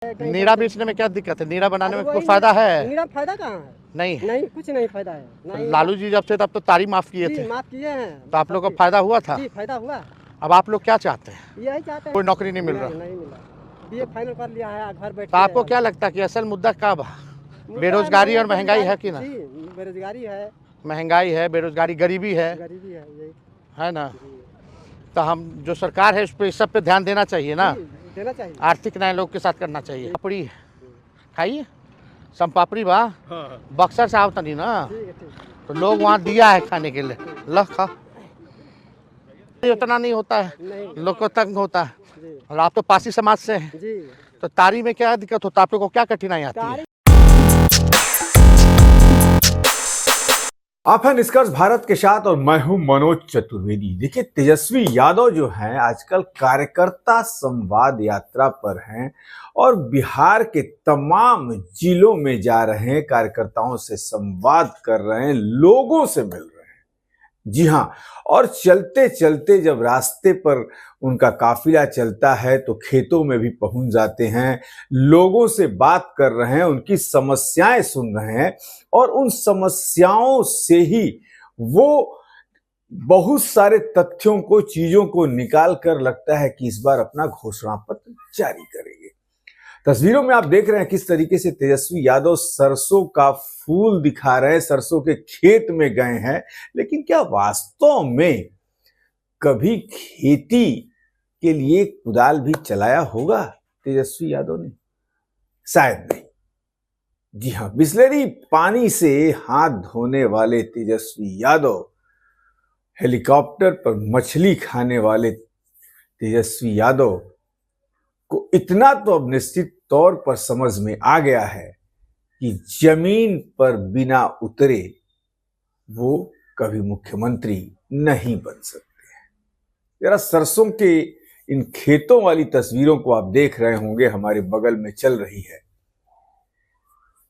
नीरा बेचने में क्या दिक्कत है? नीरा बनाने में कोई फायदा है? नीरा फायदा कहाँ है? नहीं नहीं, कुछ नहीं फायदा है। नहीं, लालू जी जब थे तब तो तारी माफ किए जी, थे, माफ किए हैं। तो आप लोग को फायदा हुआ था। जी, फायदा हुआ। अब आप लोग क्या चाहते हैं? यही चाहते हैं। कोई नौकरी नहीं मिल रहा। नहीं मिला। बीए फाइनल कर लिया है, घर बैठ तो आपको क्या लगता है कि असल मुद्दा क्या बा? बेरोजगारी और महंगाई है कि ना? जी, बेरोजगारी है, महंगाई है, बेरोजगारी, गरीबी है यही है ना? तो हम जो सरकार है उस पर, इस सब पे ध्यान देना चाहिए ना। देना चाहिए। आर्थिक न्याय लोग के साथ करना चाहिए। पापड़ी खाइए, सम पापड़ी बा। बक्सर से आवता नहीं ना, तो लोग वहाँ दिया है खाने के लिए, लो खा। उतना नहीं होता है, लोग को तंग होता है। और आप तो पासी समाज से हैं, तो तारी में क्या दिक्कत होता है? आप लोग को क्या कठिनाई आती है? आप हैं निष्कर्ष भारत के साथ और मैं हूं मनोज चतुर्वेदी। देखिए, तेजस्वी यादव जो हैं आजकल कार्यकर्ता संवाद यात्रा पर हैं और बिहार के तमाम जिलों में जा रहे हैं, कार्यकर्ताओं से संवाद कर रहे हैं, लोगों से मिल रहे हैं। जी हां, और चलते चलते जब रास्ते पर उनका काफिला चलता है तो खेतों में भी पहुंच जाते हैं, लोगों से बात कर रहे हैं, उनकी समस्याएं सुन रहे हैं और उन समस्याओं से ही वो बहुत सारे तथ्यों को, चीजों को निकाल कर लगता है कि इस बार अपना घोषणा पत्र जारी करेंगे। तस्वीरों में आप देख रहे हैं किस तरीके से तेजस्वी यादव सरसों का फूल दिखा रहे हैं, सरसों के खेत में गए हैं। लेकिन क्या वास्तव में कभी खेती के लिए कुदाल भी चलाया होगा तेजस्वी यादव ने? शायद नहीं। जी हां, बिस्लेरी पानी से हाथ धोने वाले तेजस्वी यादव, हेलीकॉप्टर पर मछली खाने वाले तेजस्वी यादव को इतना तो अब निश्चित तौर पर समझ में आ गया है कि जमीन पर बिना उतरे वो कभी मुख्यमंत्री नहीं बन सकते हैं। जरा सरसों के इन खेतों वाली तस्वीरों को आप देख रहे होंगे, हमारे बगल में चल रही है,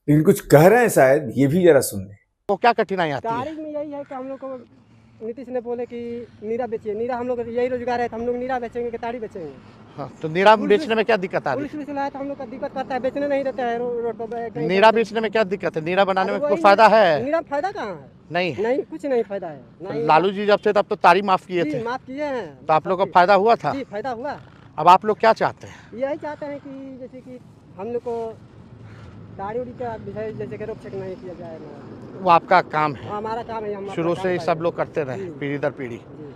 लेकिन कुछ कह रहे हैं शायद, ये भी जरा सुन लें। वो क्या कठिनाई आती है? तारीख में यही है कि हम लोग को नीतीश ने बोले कि नीरा बेचिए, नीरा हम लोग यही रोजगार है, तो हम लोग नीरा बेचेंगे कि ताड़ी बेचेंगे। हाँ, तो नीरा बेचने में क्या दिक्कत आ रही पुलिस लाया तो हम लोग का दिक्कत करता है, बेचने नहीं देता है रोड पर। है? नीरा बेचने में क्या दिक्कत है? नीरा बनाने में कोई फायदा है? नीरा फायदा कहाँ है? नहीं कुछ नहीं फायदा है। नहीं, लालू जी जब थे तब तो तारी माफ किए थे, माफ किए हैं। तो आप लोग को फायदा हुआ था। जी, फायदा हुआ। अब आप लोग क्या चाहते हैं? यही चाहते हैं कि जैसे कि हम लोग को दाढ़ी उड़ी का विषय जैसे कि रोक छेक नहीं किया जाए ना। वो आपका काम है, हमारा काम है, हम शुरू से ही सब लोग करते रहे, पीढ़ी दर पीढ़ी। जी।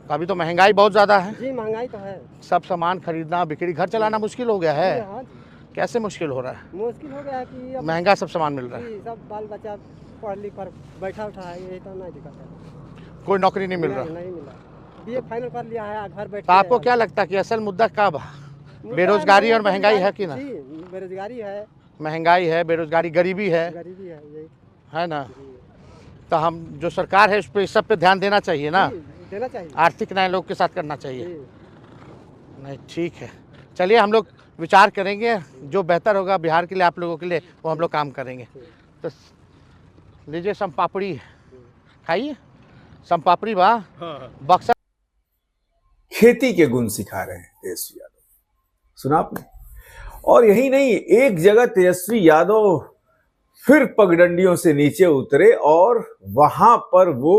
अभी तो महंगाई बहुत ज्यादा है जी, महंगाई तो है, सब सामान खरीदना, बिक्री, घर चलाना मुश्किल हो गया है। हाँ, कैसे मुश्किल हो रहा है? मुश्किल हो गया है कि अब महंगा सब सामान मिल रहा है, सब बाल बच्चा पढ़ लिख कर बैठा उठा है, यही तो नहीं दिक्कत है। कोई नौकरी नहीं मिल रहा। नहीं मिला। बीए फाइनल कर लिया है, घर बैठ। तो आपको क्या लगता है कि असल मुद्दा क्या बा? बेरोजगारी और महंगाई है कि ना? जी, बेरोजगारी है, महंगाई है, बेरोजगारी, गरीबी है यही है ना? तो हम जो सरकार है उस पर, इस सब पे ध्यान देना चाहिए ना। देना चाहिए। आर्थिक न्याय लोग के साथ करना चाहिए। नहीं, ठीक है, चलिए हम लोग विचार करेंगे, जो बेहतर होगा बिहार के लिए, आप लोगों के लिए, वो हम लोग काम करेंगे। तो लीजिए सम पापड़ी खाइए, सम पापड़ी बा। बक्सर खेती के गुण सिखा रहे हैं तेजस्वी यादव, सुना आपने? और यही नहीं, एक जगह तेजस्वी यादव फिर पगडंडियों से नीचे उतरे और वहां पर वो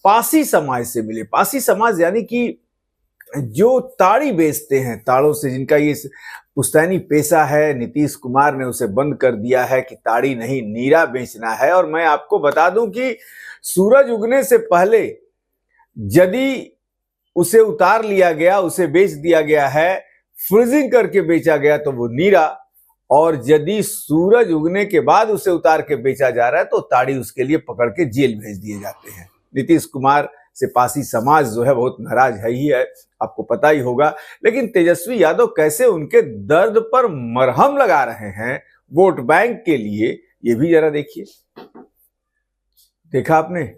पासी समाज से मिले। पासी समाज यानी कि जो ताड़ी बेचते हैं, ताड़ों से, जिनका ये पुश्तैनी पेशा है। नीतीश कुमार ने उसे बंद कर दिया है कि ताड़ी नहीं, नीरा बेचना है। और मैं आपको बता दूं कि सूरज उगने से पहले यदि उसे उतार लिया गया, उसे बेच दिया गया है, फ्रीजिंग करके बेचा गया तो वो नीरा, और यदि सूरज उगने के बाद उसे उतार के बेचा जा रहा है तो ताड़ी उसके लिए पकड़ के जेल भेज दिए जाते हैं। नीतीश कुमार से पासी समाज जो है बहुत नाराज है ही है, आपको पता ही होगा। लेकिन तेजस्वी यादव कैसे उनके दर्द पर मरहम लगा रहे हैं वोट बैंक के लिए, ये भी जरा देखिए। देखा आपने?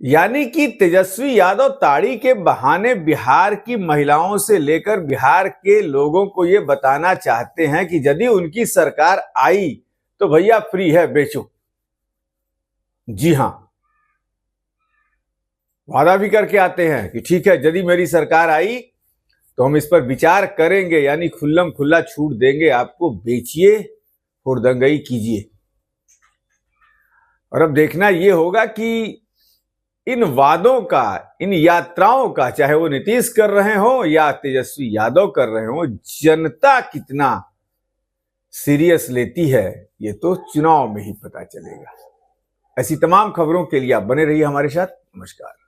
यानी कि तेजस्वी यादव ताड़ी के बहाने बिहार की महिलाओं से लेकर बिहार के लोगों को यह बताना चाहते हैं कि यदि उनकी सरकार आई तो भैया फ्री है, बेचो। जी हां, वादा भी करके आते हैं कि ठीक है, यदि मेरी सरकार आई तो हम इस पर विचार करेंगे, यानी खुल्लम खुल्ला छूट देंगे आपको, बेचिए, हुड़दंगई कीजिए। और अब देखना यह होगा कि इन वादों का, इन यात्राओं का, चाहे वो नीतीश कर रहे हो या तेजस्वी यादव कर रहे हो, जनता कितना सीरियस लेती है, ये तो चुनाव में ही पता चलेगा। ऐसी तमाम खबरों के लिए आप बने रहिए हमारे साथ। नमस्कार।